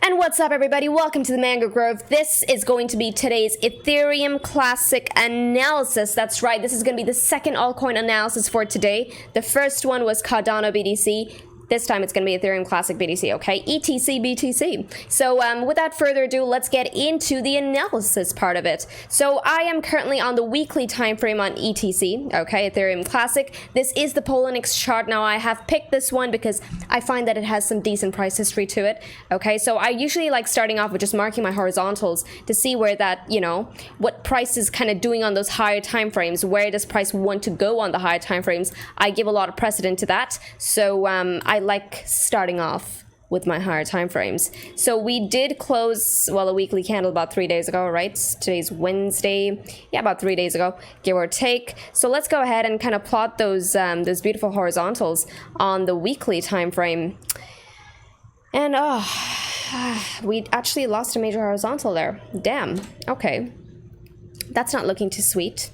And what's up, everybody? Welcome to the Mango Grove. This is going to be today's Ethereum Classic analysis. That's right, this is going to be the second altcoin analysis for today. The first one was Cardano BTC. This time it's going to be Ethereum Classic BTC, okay? ETC BTC. So without further ado, let's get into the analysis part of it. So I am currently on the weekly time frame on ETC, okay, Ethereum Classic. This is the Poloniex chart. Now I have picked this one because I find that it has some decent price history to it, okay? So I usually like starting off with just marking my horizontals to see where that, you know, what price is kind of doing on those higher time frames. Where does price want to go on the higher time frames? I give a lot of precedent to that. So I like starting off with my higher time frames. So we did close, well, a weekly candle about 3 days ago, right? Today's Wednesday. Yeah, about 3 days ago, give or take. So let's go ahead and kind of plot those beautiful horizontals on the weekly time frame. And we actually lost a major horizontal there. Damn. Okay. That's not looking too sweet.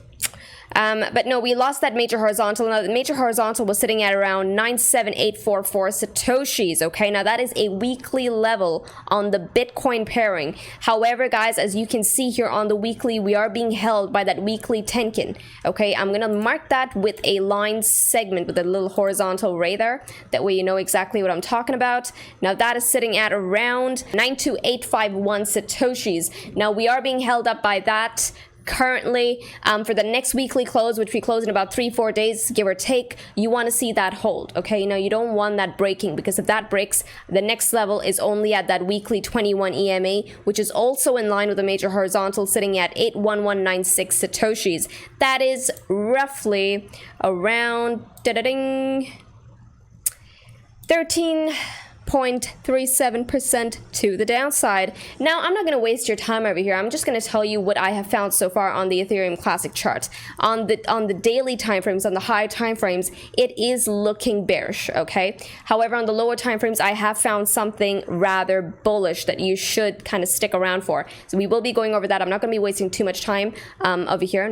But no, we lost that major horizontal. Now, the major horizontal was sitting at around 97844 Satoshis, okay? Now, that is a weekly level on the Bitcoin pairing. However, guys, as you can see here on the weekly, we are being held by that weekly Tenkin, okay? I'm going to mark that with a line segment with a little horizontal ray there. That way you know exactly what I'm talking about. Now, that is sitting at around 92851 Satoshis. Now, we are being held up by that currently for the next weekly close, which we close in about 3-4 days, give or take. You want to see that hold, okay? Now, you don't want that breaking, because if that breaks, the next level is only at that weekly 21 EMA, which is also in line with a major horizontal sitting at 81196 Satoshis. That is roughly around 13.37% to the downside. Now, I'm not going to waste your time over here. I'm just going to tell you what I have found so far on the Ethereum Classic chart. On the daily timeframes, on the higher timeframes, it is looking bearish, okay? However, on the lower timeframes, I have found something rather bullish that you should kind of stick around for. So we will be going over that. I'm not going to be wasting too much time over here.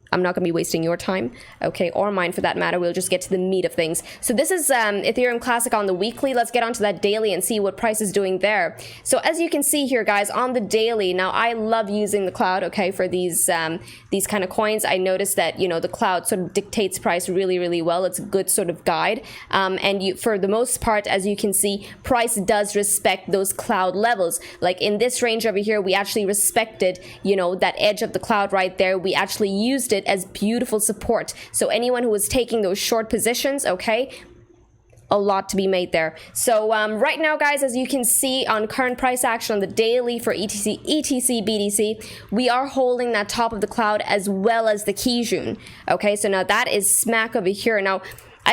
I'm not going to be wasting your time, okay, or mine for that matter. We'll just get to the meat of things. So this is Ethereum Classic on the weekly. Let's get onto that daily and see what price is doing there. So as you can see here, guys, on the daily, now I love using the cloud, okay, for these kind of coins. I noticed that, you know, the cloud sort of dictates price really, really well. It's a good sort of guide. And for the most part, as you can see, price does respect those cloud levels. Like in this range over here, we actually respected, you know, that edge of the cloud right there. We actually used it as beautiful support. So anyone who was taking those short positions, okay, a lot to be made there. So right now, guys, as you can see on current price action on the daily for ETC BTC, we are holding that top of the cloud as well as the Kijun. Okay, so now that is smack over here. Now,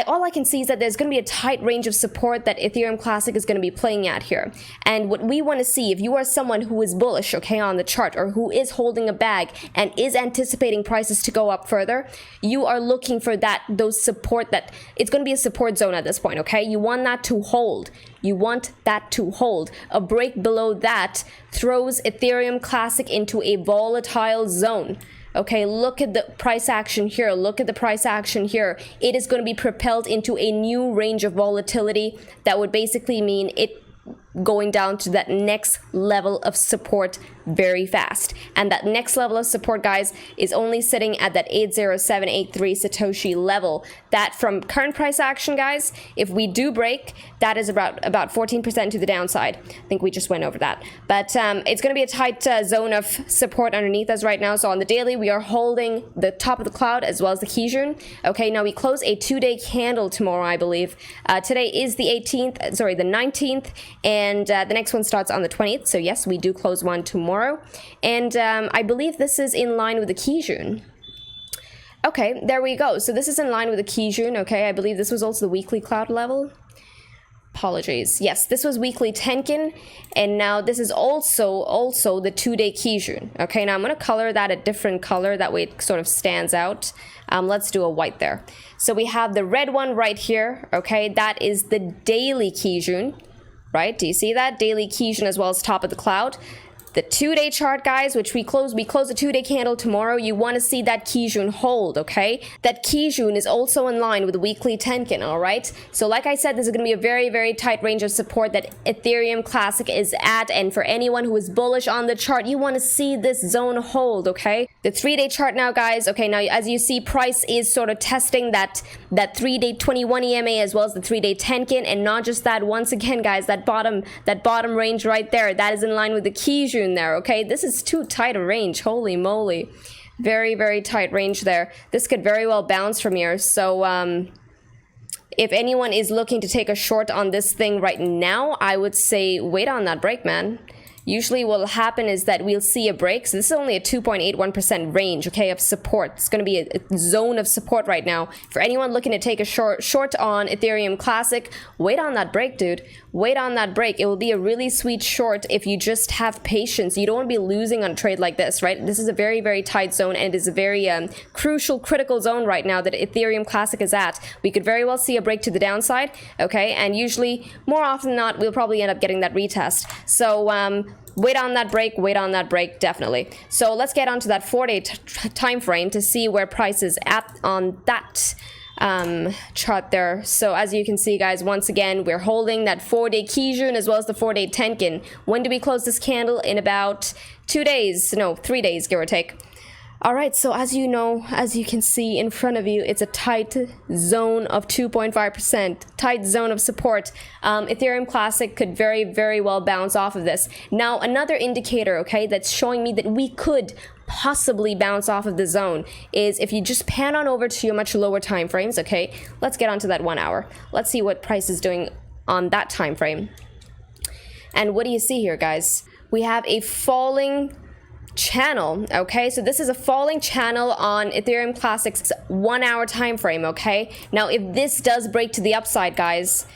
all I can see is that there's going to be a tight range of support that Ethereum Classic is going to be playing at here. And what we want to see, if you are someone who is bullish, okay, on the chart, or who is holding a bag and is anticipating prices to go up further, you are looking for those support, that it's going to be a support zone at this point, okay? You want that to hold. You want that to hold. A break below that throws Ethereum Classic into a volatile zone. Okay, look at the price action here. Look at the price action here. It is going to be propelled into a new range of volatility that would basically mean it going down to that next level of support very fast. And that next level of support, guys, is only sitting at that 80783 Satoshi level. That from current price action, guys, if we do break, that is about 14% to the downside. I think we just went over that. But it's going to be a tight zone of support underneath us right now. So on the daily, we are holding the top of the cloud as well as the Kijun. Okay, now we close a 2-day candle tomorrow, I believe. Today is the 19th, and the next one starts on the 20th. So yes, we do close one tomorrow. And I believe this is in line with the Kijun. Okay, there we go. So this is in line with the Kijun. Okay, I believe this was also the weekly cloud level. Apologies. Yes, this was weekly Tenkin, and now this is also the 2-day Kijun. Okay, now I'm going to color that a different color. That way it sort of stands out. Let's do a white there. So we have the red one right here. Okay, that is the daily Kijun. Right? Do you see that? Daily Kijun as well as top of the cloud. The 2-day chart, guys, which we close the 2-day candle tomorrow. You want to see that Kijun hold, okay? That Kijun is also in line with the weekly Tenkin, all right? So like I said, this is going to be a very, very tight range of support that Ethereum Classic is at. And for anyone who is bullish on the chart, you want to see this zone hold, okay? The 3-day chart now, guys. Okay, now as you see, price is sort of testing that 3-day 21 EMA as well as the 3-day Tenkin. And not just that, once again, guys, that bottom range right there, that is in line with the Kijun there, okay? This is too tight a range. Holy moly. Very, very tight range there. This could very well bounce from here. So if anyone is looking to take a short on this thing right now, I would say wait on that break, man. Usually what will happen is that we'll see a break. So this is only a 2.81% range, okay, of support. It's going to be a zone of support right now. For anyone looking to take a short on Ethereum Classic, wait on that break, dude. Wait on that break. It will be a really sweet short if you just have patience. You don't want to be losing on a trade like this, right? This is a very, very tight zone, and it is a very crucial, critical zone right now that Ethereum Classic is at. We could very well see a break to the downside, okay? And usually, more often than not, we'll probably end up getting that retest. So, wait on that break, definitely. So let's get onto that 4-day time frame to see where price is at on that chart there. So as you can see, guys, once again, we're holding that 4-day Kijun as well as the 4-day Tenkin. When do we close this candle? In about 2 days, no, 3 days, give or take. All right, so as you know, as you can see in front of you, it's a tight zone of 2.5%, tight zone of support. Ethereum Classic could very, very well bounce off of this. Now, another indicator, okay, that's showing me that we could possibly bounce off of the zone is if you just pan on over to your much lower time frames, okay? Let's get onto that 1 hour. Let's see what price is doing on that time frame. And what do you see here, guys? We have a falling channel, okay? So this is a falling channel on Ethereum Classic's 1 hour time frame, okay? Now if this does break to the upside, guys,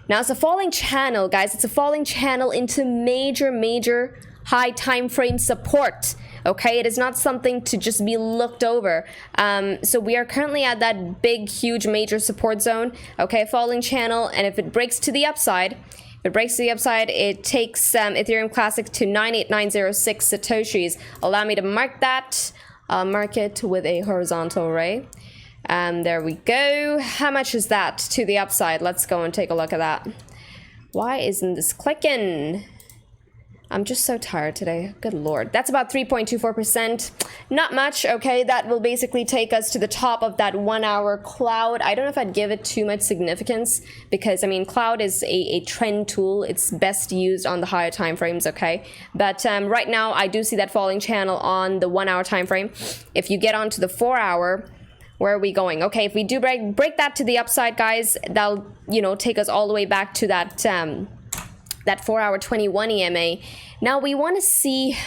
now it's a falling channel, guys. It's a falling channel into major high time frame support, okay? It is not something to just be looked over. So we are currently at that big, huge, major support zone, okay? Falling channel, and if it breaks to the upside, it takes Ethereum Classic to 98906 Satoshis. Allow me to mark that. I'll mark it with a horizontal ray. There we go. How much is that to the upside? Let's go and take a look at that. Why isn't this clicking? I'm just so tired today. Good lord. That's about 3.24%. Not much, okay? That will basically take us to the top of that 1 hour cloud. I don't know if I'd give it too much significance because, I mean, cloud is a trend tool. It's best used on the higher time frames, okay? But right now, I do see that falling channel on the 1 hour time frame. If you get onto the 4 hour, where are we going? Okay, if we do break that to the upside, guys, that'll, you know, take us all the way back to that that 4 hour 21 EMA. Now we want to see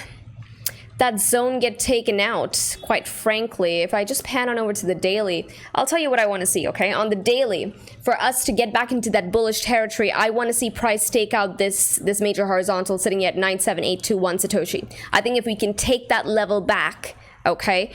that zone get taken out, quite frankly. If I just pan on over to the daily, I'll tell you what I want to see, okay? On the daily, for us to get back into that bullish territory, I want to see price take out this major horizontal sitting at 97821 Satoshi. I think if we can take that level back, okay,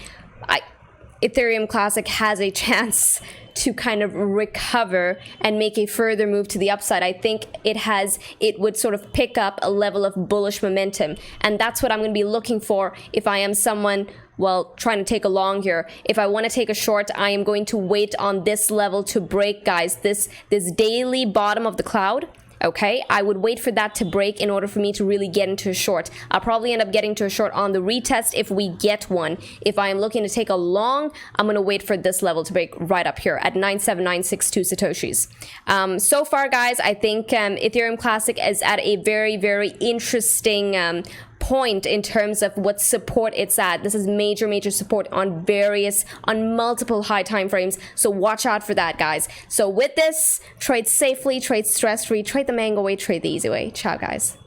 Ethereum Classic has a chance to kind of recover and make a further move to the upside. I think it would sort of pick up a level of bullish momentum, and that's what I'm going to be looking for if I am someone, well, trying to take a long here. If I want to take a short, I am going to wait on this level to break, guys, this daily bottom of the cloud. Okay, I would wait for that to break in order for me to really get into a short. I'll probably end up getting to a short on the retest if we get one. If I am looking to take a long, I'm going to wait for this level to break right up here at 97962 Satoshis. So far, guys, I think Ethereum Classic is at a very, very interesting point in terms of what support it's at. This is major support on multiple high time frames, so watch out for that, guys. So with this, trade safely, trade stress-free, trade the mango way, trade the easy way. Ciao, guys.